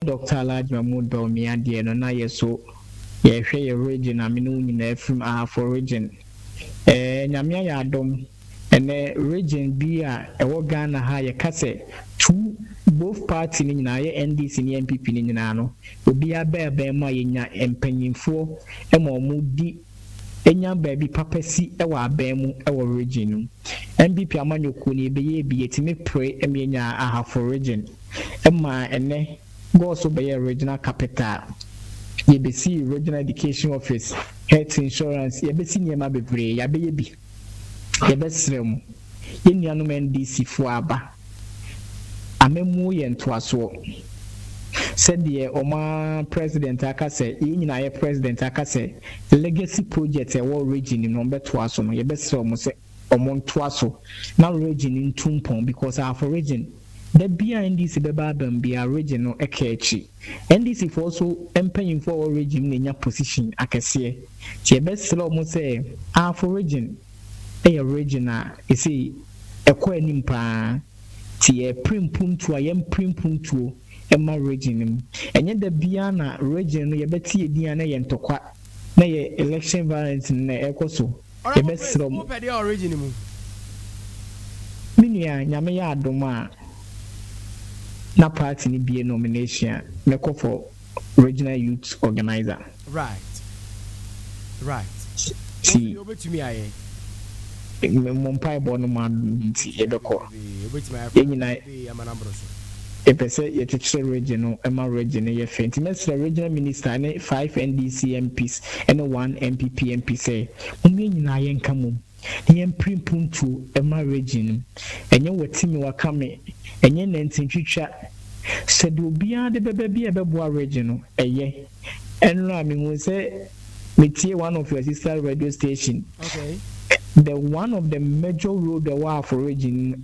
Dr. Alhaji Mahmood Bawumia deɛ no na yɛ so yɛhwɛ yɛ region a me no nyinaa from for region nyame ayɛ adom ɛnɛ region bi a ɛwɔ Ghana ha yɛka sɛ two both party ni nyinaa yɛ NDC ni MPP ni nyinaa no obi abɛɛbɛɛ mu a yɛnya mpanyinfoɔ ɛma ɔmo di enya baabi papasi ɛwɔ abɛn mu ɛwɔ region no MPP amanyɔkuo ni ebɛyɛ bi yɛtumi pray ɛmɛnya aha for region ɛma ɛnɛ go so be a regional capital. You be see regional education office, health insurance, you be see nyama bebree, ya be bi. You be srem. Ye nuanom NDC fo aba. Amemu ye ntoaso. Said the Oma president aka say, ye nyina ye president aka say, legacy project e wo region no betoaso no, ye be srem say omo ntoaso. Now region in tumpon because our region the NDC beba bambia region no ekechi NDC for also empaying for region in your position akese ti best slow mo say for region a region a say ekọ anim pa ti e primpum to ayem primpum to ema region enye da bia na region no ye beti edin na ye ntokwa na ye election violence na ekoso ye best slow mo pe the region mu minia nyame ya adoma na party ni be a nomination me call for regional youth organizer. Right. See, over to me aye. Mumpai bono man ti ebeko. E pese ye teacher regional ema region ye fenti mesra regional minister ne 5 NDC MPs and 1 MPP MP say umye nyina ye nka mum ne primpum to ema region enye watimi wakame enye nantintwitwa said obia de bebe bia beboa region eye enra me hu say metie one of your sister radio station. Okay. The one of the major road the war for region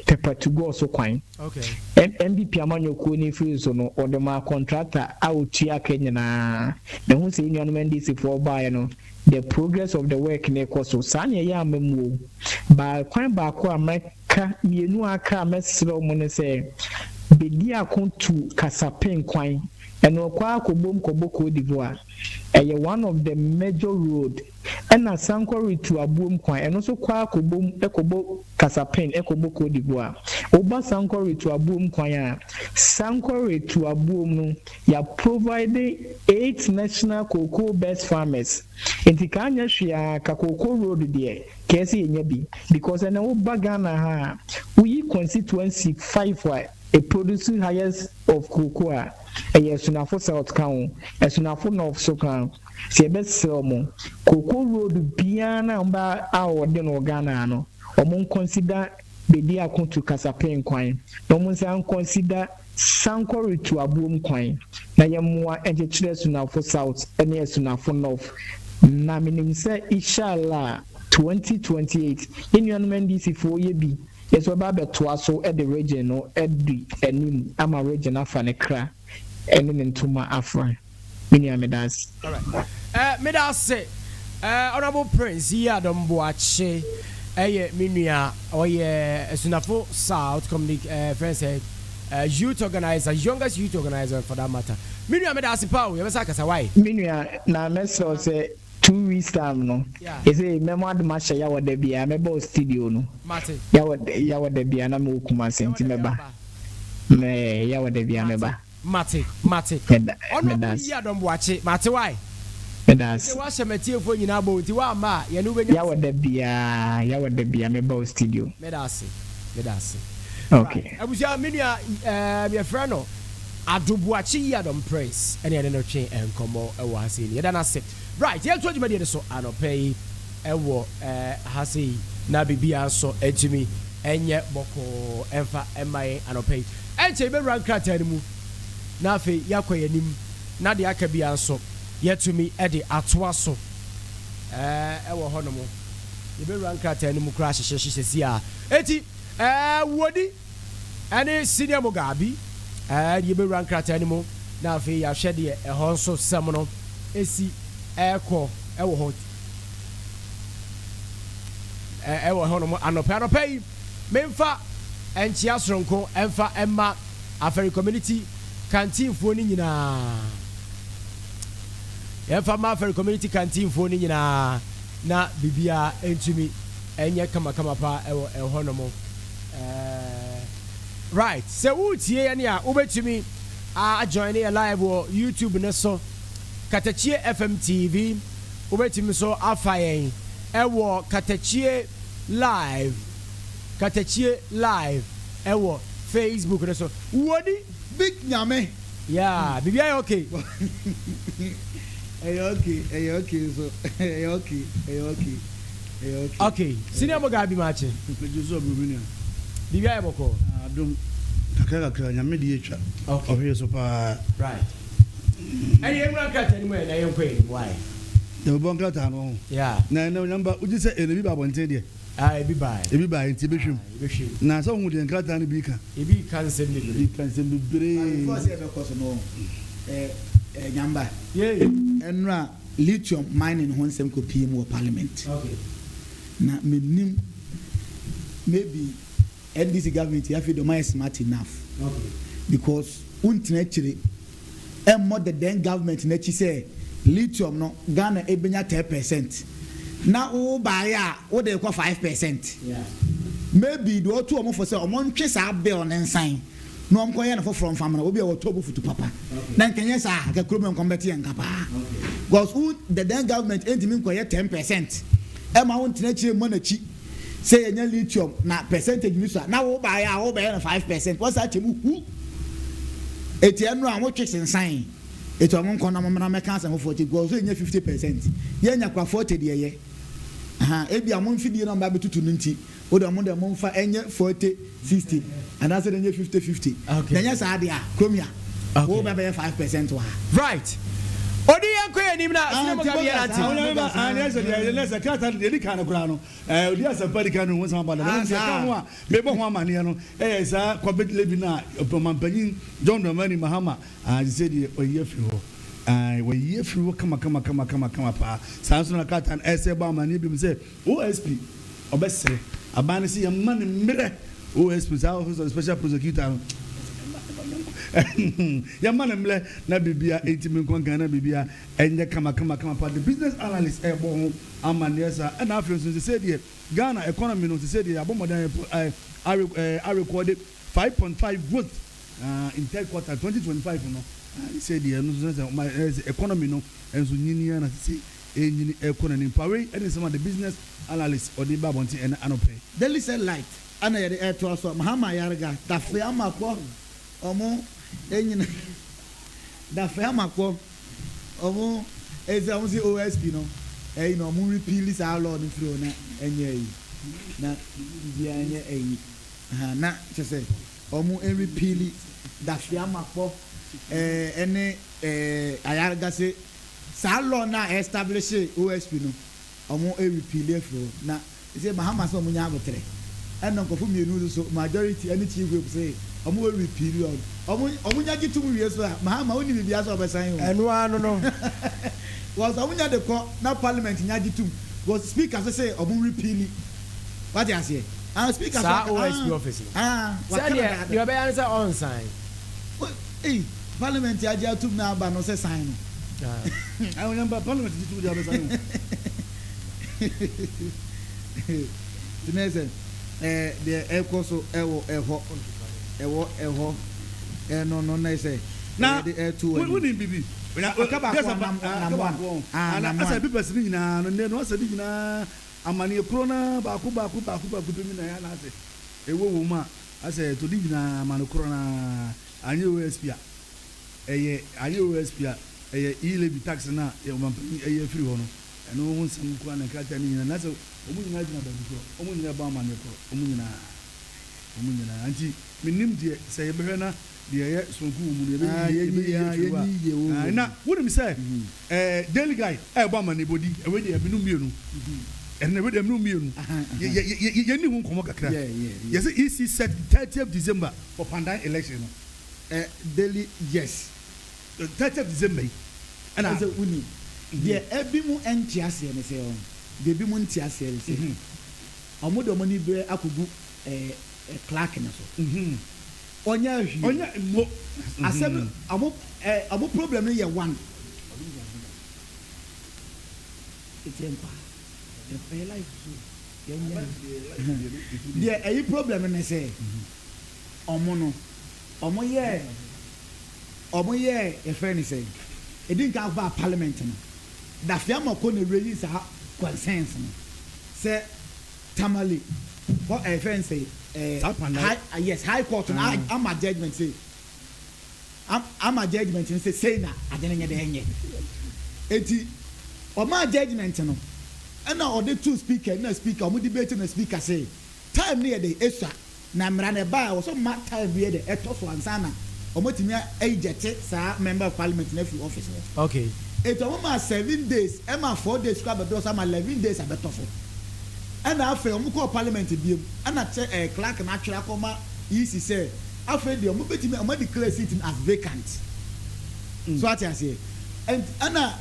pepper to go so quine. Okay. MBP amanyokuo ni free so no or the ma contractor out tia Kenya na the who say union NDC for buy no the progress of the work ne cost so sanya ya memu ba kwan ba ko America mienu aka mesro mo ne say bedi akontu kasapen kwan eno kwa akobom koboko divoa one of the major road and a sanctuary to a boom kwan and also kwa akobom ekobo kasapen ekobo kodivoa oba sanctuary to a boom kwan sanctuary to a boom no ya providing 8 national cocoa best farmers intikanya hwia ka cocoa road there kesi enya bi because na oba Ghana ha we constituency 5 a producing highest of cocoa a sunafo south town a sunafo north so kan se be selmo cocoa road bia na mba a wode no Ghana no omo consider bedi akontu kasapen kwan no omo san consider sankori to abuom kwan na yemwa enchire sunafo south ene sunafo north na minim say inshallah 2028 in NDC for ye bi yes we ba beto aso e the region no edi enim ama region afa ne kra ene ntuma afra mini amedas. All right. Medas say honorable prince here don boache minua oye sunafo south community friends youth organizer, youngest youth organizer for that matter. Minua medas pa we be kasa why minua na meso say 2 weeks time no is a memo de masha ya wada bia mebo studio no mate ya wada bia na me kuma senti meba me ya wada bia meba mate ono ya don boache mate why medas se wa shemeti fo nyina bo nti wa ma ye no benya ya wada bia mebo studio medas okay abusia minua me friend no adobuachi ya don praise ene ene no twen enkomo e wa hase ni ye na se right here told you me so anopay ewo hase na bibia so etimi enye boko emfa emai anopay enche be rank krata mu na afi yakoye nim na de aka bia so yetumi e de atoa so ewo hono mo ye be rank krata mu crash hyehyesi a eti wodi ene senior mugabi ye be rank krata mu na afi ya hwede e ho so sem no esi eko ewo ho no mo anopay memfa enchia sronko emfa emma aferi community canteen for nyina yɛmfa Mafere community canteen for nyina na bibia entumi enye kama pa ɛhɔ no mo right sɛ wotie yɛ ne a wobɛtumi a join yɛ live wɔ YouTube ne so Katakyie FM TV wobɛtumi so afa yɛn ɛwɔ Katakyie live ɛwɔ Facebook ne so wodi big nyame yeah bibia yɛ okay okay so okay okay senior mo gabi mache mejuzo buminia bibia yɛ bɔkɔ adom kakra nyame di etwa ohwe so pa right any emra kata ni mo na yɛn kɔ why the bon kata no yeah na nyamba uji se enebi ba bonte de ebi ba nti behwem na so hu de kata no bi ka ebi kan nsɛm bebre before say be course no nyamba yeah enra lithium mining ho nsɛm ko pm wɔ parliament okay na menim maybe NDC government have to be smart enough okay because untina chire more the then government na chi say lithium no Ghana ebenya 10% na wo buy a wo dey kwa 5% yeah maybe do to omo for say omo ntwe sa bill ne nsan no omo koye na for from farm na obi e wo to obufutu papa na nkenye sa ka krom nkombeti en kapa because who the then government entimi koye 10% e ma wo ntina chire mo na chi say enya lithium na percentage ni so na wo buy a wo buy na 5% what's that chemu hu etianu a wo twese nsan eto omo nkona mo na meka asem 40 go so enya 50% ye nya kwa 40 de ye ebi a mo mfidie no mba betutu nti wo de mo mfa enye 40 60 and that's enye 50 na nya sa de a kromia wo ba be 5% wa right odi yankwe ni na sinema ga bia ati anese kata de ka na kura no odi asampa di ka no won sama ba na se ka ho a me bo ho amane no sa kwabet lebi na opampanyin John Dramani Mahama say di oye fi ho we free wo kama pa sanso na kata na ese ba amane bi say OSP obesere abane si yamane mire OSP sa officer special prosecutor yamane mle na bibia etimi nkwan na bibia enye kama pa the business analyst ebo ho amane sa na afro so say the Ghana economy no say the abomodan I recorded 5.5 growth in third quarter 2025 no he said the economy no enso nyinia na say enyini economy power and some of the business analysts or the babonti and anope daily said light ana yede air to so mahama yarga da fe amakọ omo enyina da fe amakọ omo eze omo si OSP no no mo repeal this our lord through na enye yi na bia enye eyi na chese omo repeal da fe amakọ ene ayarga se sa law na establish OSP no omo repeal through na say mahama so mo nya abotre eno nkofo mienu so majority any chief group say omo we repeal omo nya gitu wie so mahama oni bibia so obesan o eno anu no was omo nya de ko na parliament nya gitu was speaker say omo repeal what you say speaker sa OSP office say the obey answer on sign parliament ya ja tum na aba no say sign I remember parliament gitu ja obesan o the ekoso ewo no na say na the air two we bibi asa bi person nyina no ne no asa bi nyina amane corona ba ku bi na ya na ase ewo wo ma asa to di nyina amane corona anye OSP anye OSP e-levy tax na e free ho no eno ho nsem ko na kata ni nyina na so omu nyina jina ba biko omu nyina ba amane ko omu nyina anti minim de se ye behwe na de ye sonku mu ne na what me say daily guy ba amane bodi e we de e binu mienu and we de binu mienu ye ni hu komo kakra yes EC set 30th December for Pandan election daily yes 30th December and as a uni the ebi mu entiase ne say on the ebi mu entiase ne say omo do money be akugu clerk na so onya hwi onya mo asem amo problem no ye one etempa the life so yenya there any problem na say omo no omo ye e friend say e din ka ba parliament no da fiam ko na release ha consensus no say tamale what a friend say high court no am a judgment say am a judgment say na adene nye de enye enti o ma judgment no and now the two speaker na speaker o debate na speaker say time near the extra na mra na ba o so ma time be the eto so ansana o motimi ejete sa member of parliament na fi office okay it o ma 7 days e ma 4 days kwa be do sa ma 11 days abeto so and after o ko parliament biem ana clerk na atwera koma yisi say after the o betimi o declare sitting as vacant so what I say and ana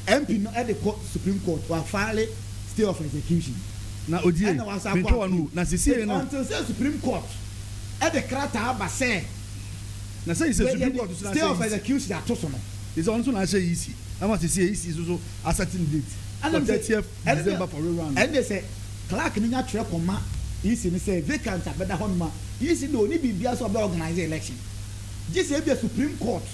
MP no at the Supreme Court wa file stay of execution na odie pinto anu na sisi no until say Supreme Court at the krata aba say na say Supreme Court stay of execution that to so no is also na say easy ama sisi easy so a certain date and 30th December for round and they say clerk ni nya twere koma easy ni say vacant abeda honma easy no ni bibia so be organize election just say be Supreme Court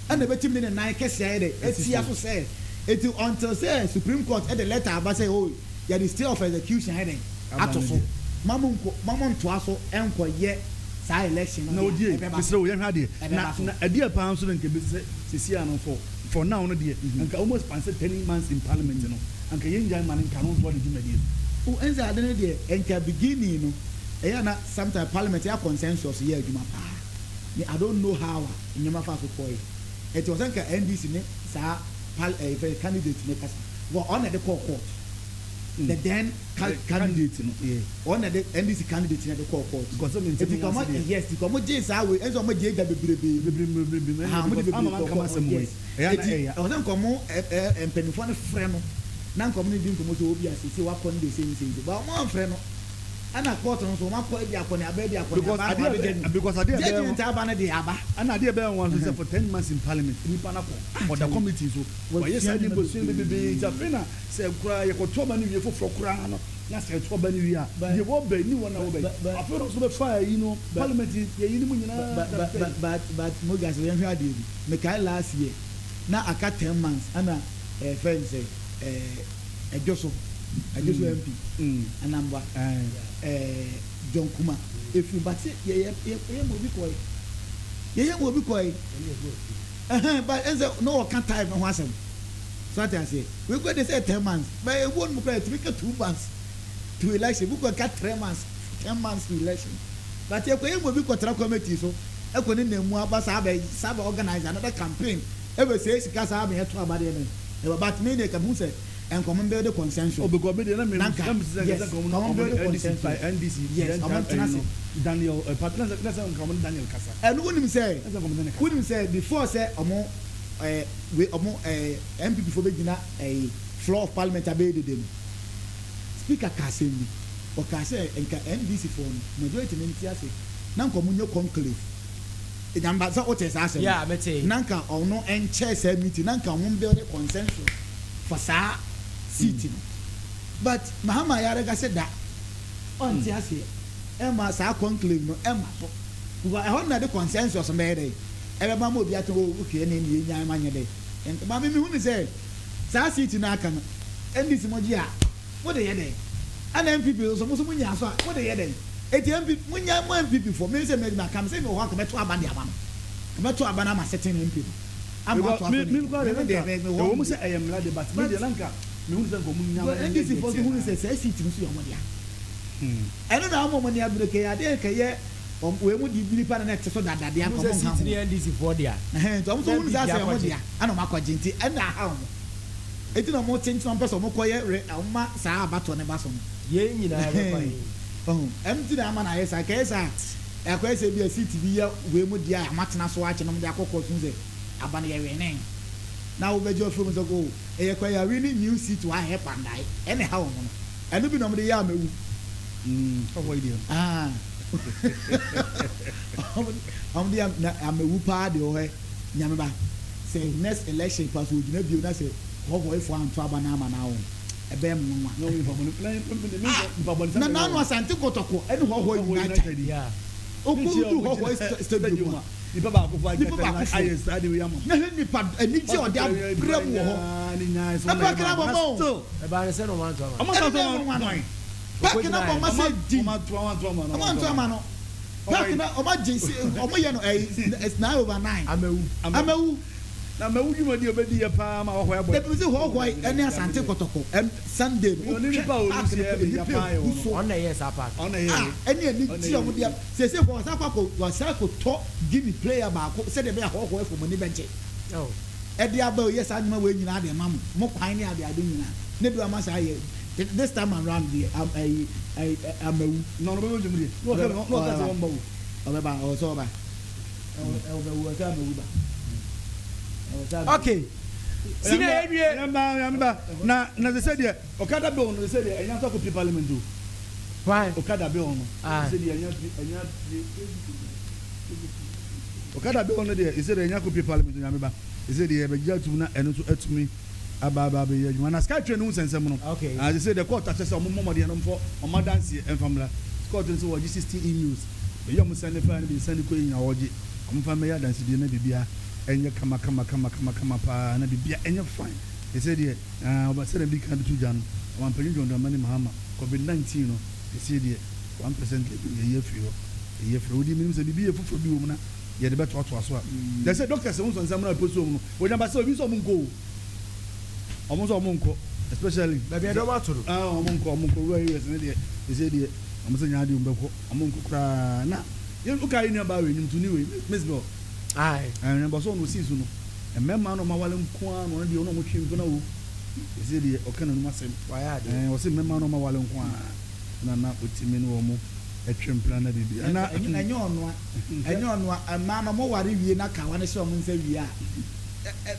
and the betim ni na kese ya dey etia so say it until say Supreme Court at the letter about say oh yeah the stay of execution heading atoso mamon to aso enko ye sa election na odie misre wo ye hwa de na adie pa so nke be say sisi ano for now no de anka almost spend 10 months in parliament no anka ye njan man nka no so de juma de o enza ade no de enka beginning no e ya na sometimes parliament ya consensus ye adwuma pa I don't know how nyama fa so koi it was anka NDC ne sa candidate makers were on the court. The then candidate, on the NDC candidate in the court. Because if you come out, yes, you come out, yes, I will, and so much data be how many people come some ways. I wasn't come and penny for a friend. Now community to Motobia, see what on the same thing. But one friend. And a quarter so one point upon a baby because I didn't have the Abba and I did bear one for 10 months in parliament in Panapo or the committee. So, yes, I did was baby Jafina said, cry a cotoman for Crano. That's a trouble. You won't be new one over. I feel also the fire, you know, parliament is but Mugas, we had it. Michael last year. Now I cut 10 months and a friend say, a Joseph. I just MP and number John Kuma. If you but yeah, will be quiet. But no can't time and once. So I say, we're going to say 10 months, but it won't play to make 2 months to election. We could cut 3 months, 10 months to election. But if we will be contra committee, so I couldn't name Saba organize another campaign. Ever says, because I have to about it. But me, they can say. And common build the consensus. Oh, because they don't yes, common build the consensus by NDC. Yes, Daniel, partners of common Daniel Casa. And wouldn't say before say we MP before beginning a floor of parliament abated them. Speaker Cassini or Casse and NDC for majority in Tiasi. Nan communio conclave. It ambassador Otes answer. Yeah, I say Nanka or no and chair meeting. Nanka won't build a consensus for sa. Sitting, but Mahama Yaraga said that on Tiasi, Emma Sa conclave no Emma. Because I heard the consensus made. Everyone will be at okay and in Yamania Day. And Mammy Moon said, Sa sitting Akan, and this Modia, what a day. And then people, so most of what a day. When you have people for me, I come say, walk back to Abandiaman. Back to Abanama setting in people. I'm not almost I am glad about Lanka. And this is for who says, I see to your money. I don't know how many have the Kaya, we would be paranoid so that they are NDC for their hands. Also, who is asking, I know Marco Ginty and how it is no more change some person, Mokoya, Alma, Sabat on a basson. Yea, you know, empty the man, I guess I say be a city here, we would be a Martina Swatch and the Coco Sunday, Abania name. Now we just from ago. A really new seat to I help and die. Anyhow, and look at the yam. Ah, I'm a whoopah the way Nyame say next election pass will never be say what boy for am to banana now e be mo no na no asante kotoko e no ho united yeah okudu ho stadium nipa ba ko fa ayes ade we am na nipa ani ti o dia brem wo ho ni nyae so na pa kra bo e ba se no man to am so back na bo ma say di am to ama no back na o ma jinsi o mo ye no it's 9/9 amewu na me wuju madi obedi ye pa ma ho ya boy the people ho ho ene asante kotoko Sunday ni pa o si e ya pa yo on the yes apart on the here ene ni ti o mo dia se for sakwa ko to give me player ba ko se de be ho ho for money bench oh e dia ba o yes anuma we nyina de mam mo kwan ni ade nyina ne do ama sa ye this time around the amewu no be wuju mu de no ka se won ba wo o be ba o so ba o be wo ta amewu ba okay sina ewie yamba na they said there okada be on they said there enya so ko parliament do why okada be on they said enya okada be on there they said enya ko parliament nyamba they said there be jatu na eno so atumi aba be yadwuma na sky train no sensem no okay they said the court access o mo de no for o ma dance e family court so wo 16 emails e yom send fa na be send ko nya woje o mo fa me ya dance de na bibia enye kama pa na bibia enye fine they said here obasere bi kan tu jan o ampanyi jondo mani mahama covid-19 no they said here 1% ye firo odi minim se bibia fufo bi wo mu na ye de beto ato aso a they said doctors won so nsam na poso mu no wo nyamba se obi so mu nko omo so mu nko especially baby do ma turu omo nko we yes ne de they said here omo se nyaade umbeko omo nko kra na ye ukai ni aba we nyim tu ni we mesbo ai remember so no season no e memma no ma wale nko a no de no mo twim na wo ese de o kana no masem waya de o se memma no ma wale nko a na otimi no mo etwem plan na bibi na enyo ono ama no mo ware wie na ka wane se o mo nsa wie a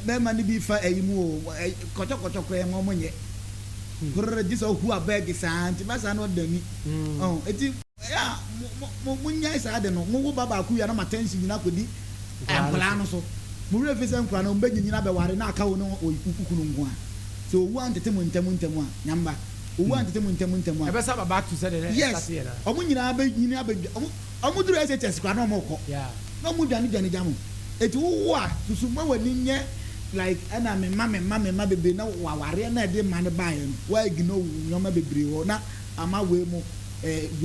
memma ni bi fa ayimu o kocho ko e mo nye korre ji so hu abeg santi basa no dani eti ya mo nya isa de no mo baba ku ya na matensi nyina kodi ampla no so mo re fese nkwa na mbe nyina be ware na aka wo no okuku no nko a so owu antete mo ntemu a nyamba owu antete mo ntemu a e be sa baba to say the yes omo nyina be omo duru ese chesi kwa na omo ko yeah no mo dwane jamu eti wo a susu mo wani nye like ana me mama bebe na waware na de man ba ye no wa igno nyoma bebre ho na ama we mu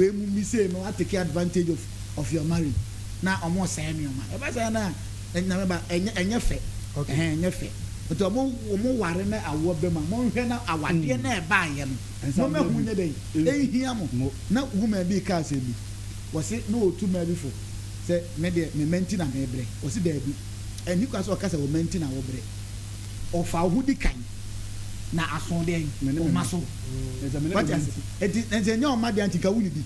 mi say no take advantage of your marriage na omo say me ma e ba say na nyame ba enye fe enye fe but omo ware na awo be ma mo hwe na awade na e ba ye no mo me hu nye dey ehia mo na woman bi ka say bi wose no otu ma bi fo say me de me menti na me bre wose da bi eni kwa so kasa wo menti na wo bre ofa hudi kan na asonde o maso what is it enye o ma de antika wuni bi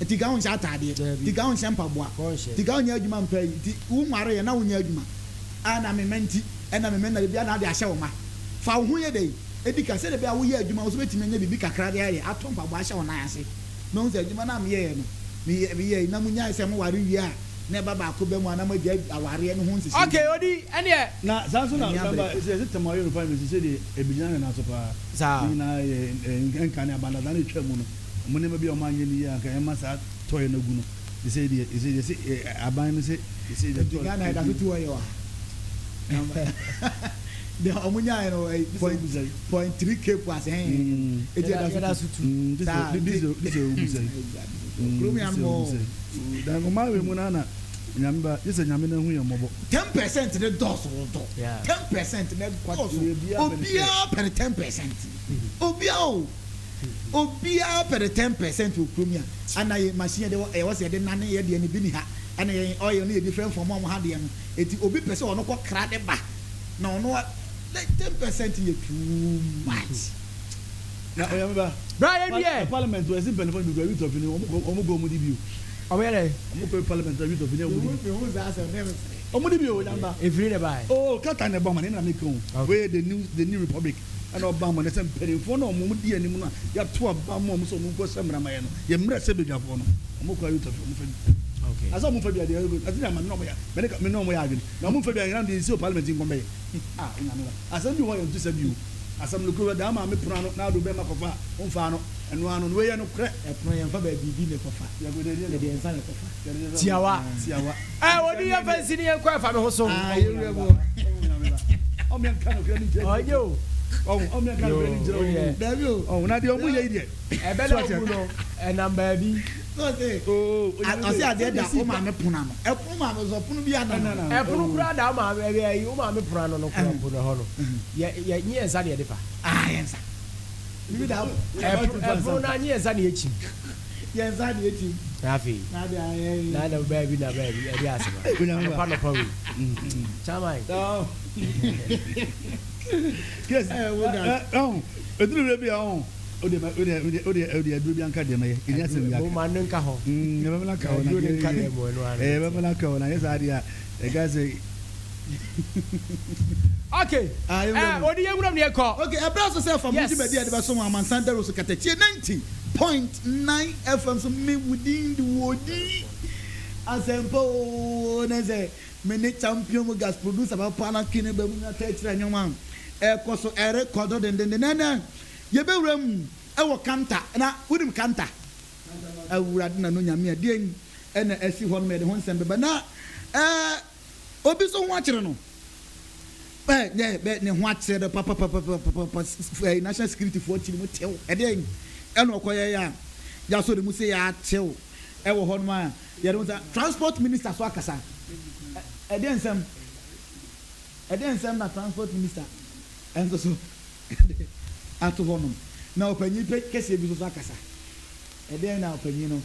etika on sha atade etika on sha mpaboa etika on nya adwuma mpa yi ti wo nware ye na wo nya adwuma ana me menti na me menna bia na de ahye wo ma fa wo ye dey edika se de bia wo ye adwuma wo so betime nya bibi kakra de aye ato mpaboa ahye wo na ase no nse adwuma na me ye no me ye na munya ise mo ware wi a na baba ko be mu ana magya aware no ho nsisi okay odi ene na sanso na baba is temo yo fa me se de ebijana na so pa sa na enka na banda na twa mu no mo ne ma bi o ma anye ni ya ka e ma sa toy na gu no is it aban me se is it the Ghana da fitu yo the omunya no 0.3k plus e da sutu this is Premium mo da ko ma we mu na na nyamba yese nyame na hu ye mobo 10% the dose do 10% the obia per 10% obia per 10% o premium ana ye machine de e was ye de nane ye de ni bi ni ha ana ye oil no ye different from mo ha de no eti obi pese ono ko kra de ba na ono 10% ye too much na oyamba Brian here parliament was in benefit of the of omo go mudi biu obere omo ko parliament of the of the who that never omo di biu nyamba every day by oh kata na ba man na make on where the new republic and obama na sem perifo na omo di anim na ya to obama omo so omo ko semra ma ye no ye mra se bedwafo no omo ko youth of omo Okay. As I'm for the idea, I think I'm not me no more again. Now move for the around the parliament in Bombay. Ah, as I'm going to send you. As I'm looking at the Ama Prano now to Bema Cofa, Fano, and one on way and crack a prayer for baby Cofa. You're good at the inside of Cofa. Tiawa. I what do you have a senior craft and also? Oh, man, kind of you. Oh, man, kind of oh, not the only idiot. A better and I'm baby. Oh, I say I did that. Oh, my Punam. A Puma was a Punabia. A Punabra, baby, you mamma Prano, no Puno. Yes, I did. Ah, yes. Without a 9 years, I did. Yes, I did. Rafi, neither baby, no baby, yes, Panopoly. Chamai. Yes, oh, a little bit on. Ode Bianca de May, yes, man, never like a yes, idea. A guy okay, what do you want to call? Okay, a browser self from Media, the Basso Amansan, there was a Katakyie 90.9 FM, so me within the woody. As a bone as a minute champion gas producer about Panakin, Bemuna takes and your man. Air Cosso Eric Cordon and then the Nana. You be room, our canta, and I wouldn't canta. I would not know Nyame again, and I see one made one send, but now, Obiso watching. Yeah, but what said the papa national security for Chimotel, and then, and Okoya, Yaso the Musea tell, Ewa Honma, Yaronza, transport minister Swakasa, and then some transport minister, and so. Ato honum na opanyi pe kese bi so akasa e den na opanyi no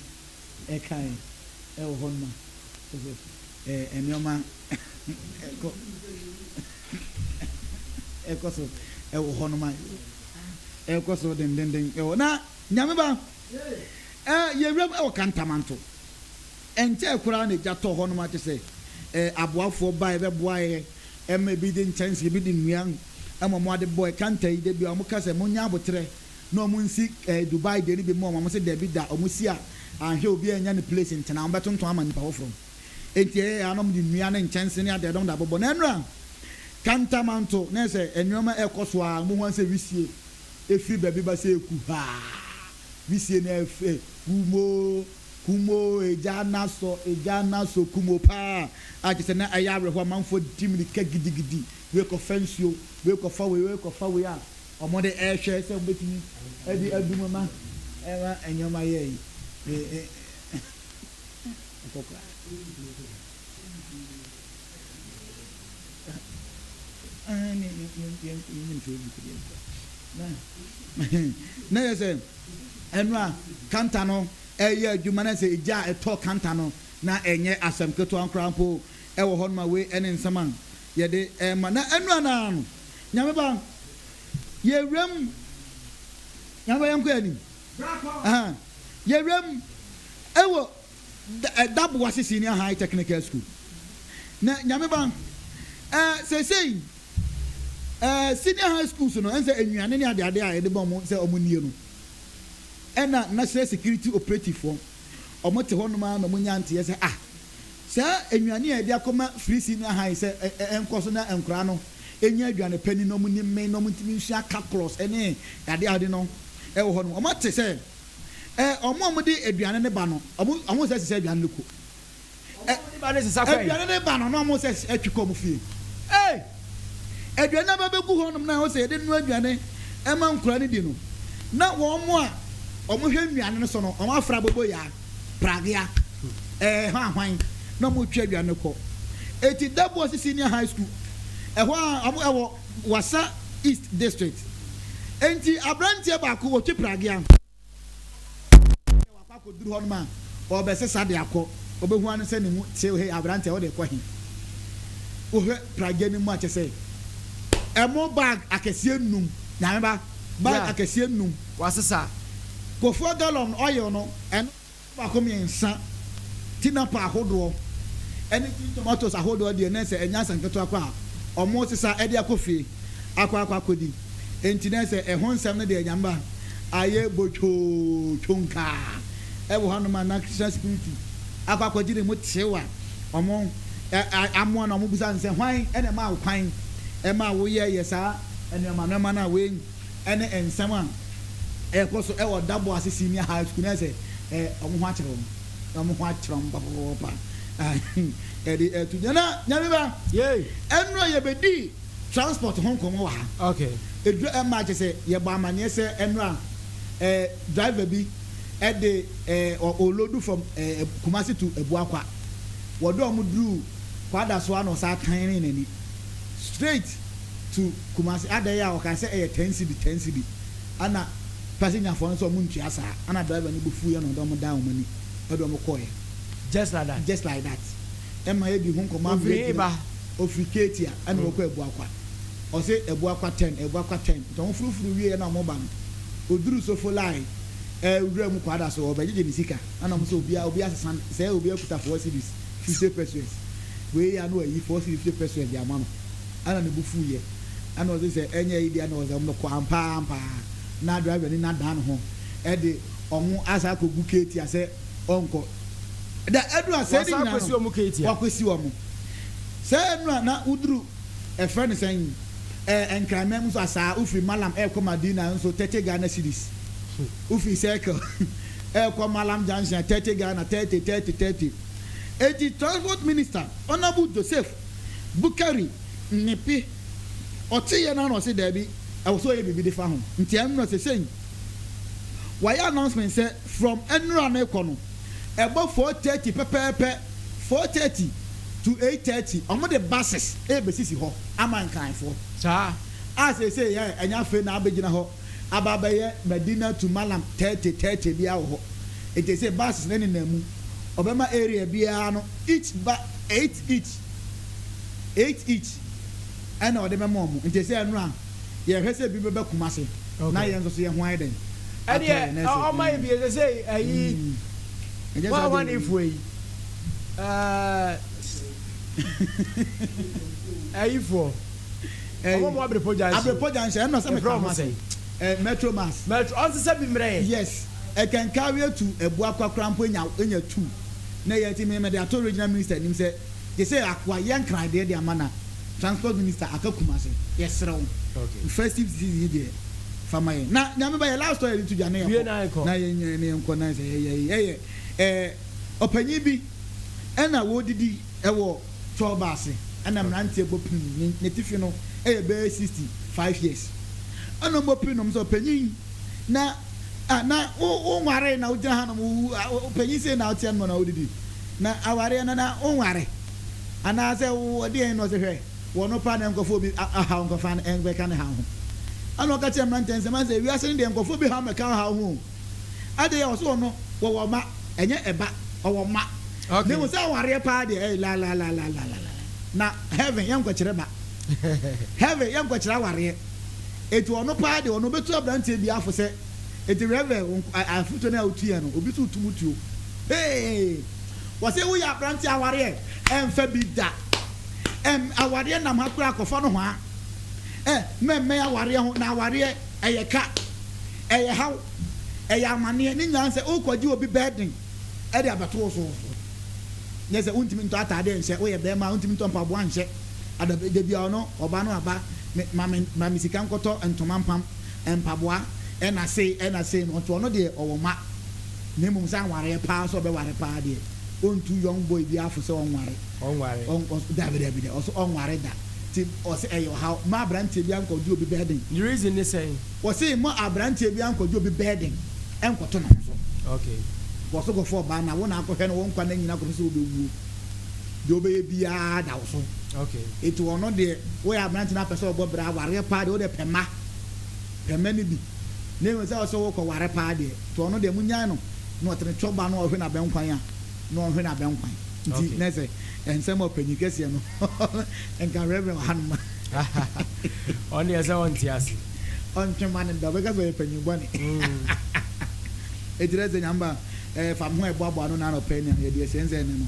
e kan e wo honum so enioma eko so e wo honum e ko so den e wo na Nyame ba ye wram e wo kantamanto enche kura na jato honum ate se aboafo ba e be boaye e ma bi den chance bi den nuan ama mo ade boy kanta yi de bi o mo kase mo nya abotre no mo nsi Dubai de ni bi mo se de bi da o mo si a ahwe obi anya ne place ntena o betonton ama nipa wo from enti anom di nua ne nkyɛnse ne ade dom da bobo na enra kanta manto na se enwoma ekoso a mo ho se wisie efiri baby ba se eku ha wisie na efe kumo eja naso kumo pa a je se na ayabre ho manfo dimri ka gidigidi we ko fensio we ko fa we a omode ehwe se obetini edi adumama ewa enyoma ye kokra na yese enwa kanta no eye adwuma na se eja eto kanta no na enye asem keto ankrampo ewo ho no we ene nsaman ye de ma na enwa na no Nyame ba ye wram Nyame yanko ani ye wram ewo dabo wase senior high technical school na Nyame ba say senior high school so no ense ennuane ne ade a ye de bom se omunie no ena national security operative for omote ho no ma na munya nte se se ennuane e de akoma free senior high se enkoso na enkura no enya aduane pani no mu ni me no mu ntimi hia calculus ene ade ade no e wo ho no omote se omo de aduane ne ba no omo se aduane ne ko aduane ne ba no no omo se atwiko mu fie aduane ba begu ho no na o se de no aduane e ma nkura ne di no na wo mo a omo hwe nnuane no so no omo afra bobo ya pragia hwan na mo twa aduane ko eti dabo senior high school omo ewo wasa east district enti abrantie ba ko wo twa pragia wa ko duru ho no ma o be se sade akọ obehu an se ne mu se he abrantie wo de ko he wo hwe pragia ni mu a chese emo bag akesie num Nyame ba bag akesie num wasesa go 4 gallon oil no en ba ko mi nsa tina pa ahodo eni tomatoes ahodo de na se enya sanketo akwa omo sesa e de akofie akwa akodi enti na se e ho nsam ne de Nyamba aye bocho chonka e wo hanu ma national security akwakwagire mu tewa omo amo na omo busa nse hwan ene ma kwan e ma wo ye saa ene ma no ma na we ene ensam a koso e wo dabo ase senior high school na se omo ho akere omo ho akere mbaba edi etu na nyame ba ye enro ye bedi transport hon komo wa ha okay edu ma je se ye ba amane se enro driver bi de olodu from Kumasi to Ebuakwa wodo omudru kwada so ano sa kan ni nani straight to Kumasi adaya o kan say 10 cedi ana passenger for so mun tua sa ana driver ni bufu ya no do mo down mani do mo koye just like that emma e bi hun ko ma ofriketia ana wo ko Ebuakwa o say Ebuakwa 10 don furufuru wie na mo ba no Oduro so for line wura mu kwada so obejeje ni sika ana mo so obi asesan say obi akuta 4 cedis 50 pesos we ya no ayi 4 cedis 50 pesos dia ma no ana ne bufu ye ana o say enye yi dia na o za mo ko ampa na driver ni na dan ho de omo asa ko guketi ase onko da edu ase di na wakwesi omo say enu na Oduro e friend saying enkrame mu so asa ufi malam ko Madina nso 30 Ghana cedis ufi circle ko malam junction 30 Ghana 30 eti transport minister honorable Joseph Bukari Nnepi oti ye na no se da bi so ye bibi de fa ho nti am no se sen why announcement say from enura na ekono ebo 4:30 pepepe 4:30 to 8:30 omo the buses besisi ho amankan fo sa as say ya enya fe na abegina ho ababaye Medina to Malam 30 bia ho it say buses na ni na mu obema area bia no each 8 each and o de memo mu it say anu a ye hwese bi bebe Kumasi na ye nso so ye hwan den and o my bi say ayi one if we ayi for omo mo abrepo junction no say me from say metro mass metro on say bi mre yes e can carry to Ebuakwa krampo enya 2 na ye ti me the authority regional minister nim say they say akwa yan kran de amana transport minister Kumasi yes rew okay festive season there famaye na nyame ba ye last story to jana ye na ye ne enko na say opanyi bi ena wodidi ewo chobase ena mrante bopin ne tifi no be 65 years ana bopin no so opanyi na o nware na ujira ha no opanyi say na otia no na wodidi na aware na o nware ana say wodi no se hwe wono pa na nkofo bi aha nkofa na enbeka ne ha ho ana ka tia mrante nse man say wi ase ne nkofo bi ha meka ha ho ade ya so no wo ma enye eba owo ma okay ne mo say aware pa de la na heaven yam kwakire ba heaven yam kwakire aware etu ono pa de ono betu abrante bi afo se eti reverend afuto na otu ya no obi tu tumutuo hey wase wo ya abrante aware emfa bi da aware nam hakura akofo no ho a memme aware ho na aware eye ka eye haw eye amane ni nyan se o kwaji obi burden e de abato so nyese untimi nto atade nse wo ye be ma untimi nto mpabo anse adabe de bia no oba no aba ma misika nkoto ntoma mpam empaboa ena say no to no de owoma nemu san ware pa so be ware pa de ontu young boy bi afo se onware david de also onware da ti o se eyo how ma abrante bi anko di obi burden the reason is saying o se mo abrante bi anko di obi burden enkoto no so okay so go for ba na wona akọhwe no won kwa na nyina ko se obewu de obeye bia da so okay it will not de we abrante na person obo bra ware pa de o de pema ni bi ne we say so wo ware pa de to no de munya no no tere choba no ohwe na benkwan a no ohwe na benkwan nti na say ensem opanyi kese no enka reverend hanuma on ye say on tiasi on twman ndo be ka so opanyi bone etireze nyamba fam ho eboabo no na no penny ye de sense ne no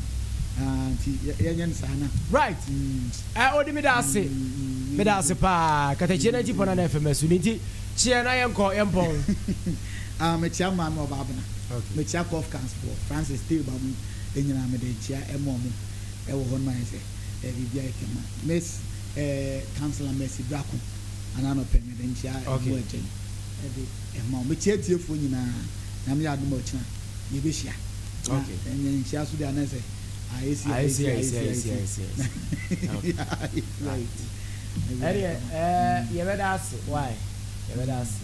nti yenyen sana right odi me da ase pa Katakyie na tipo na FM su nti chia na yenko yempon me chia ma me obabna me chia cough cans for Francis still ba mu enyina me de chia emo mo e wo ho no ese e bibia e kema miss councilor Mercy Brako anano pe me de chia e wo echen e de e ma me chia tiefo nyina na me adom ochina ye be hia okay enye hia so de anase I see. Right. You better ask why. You better ask.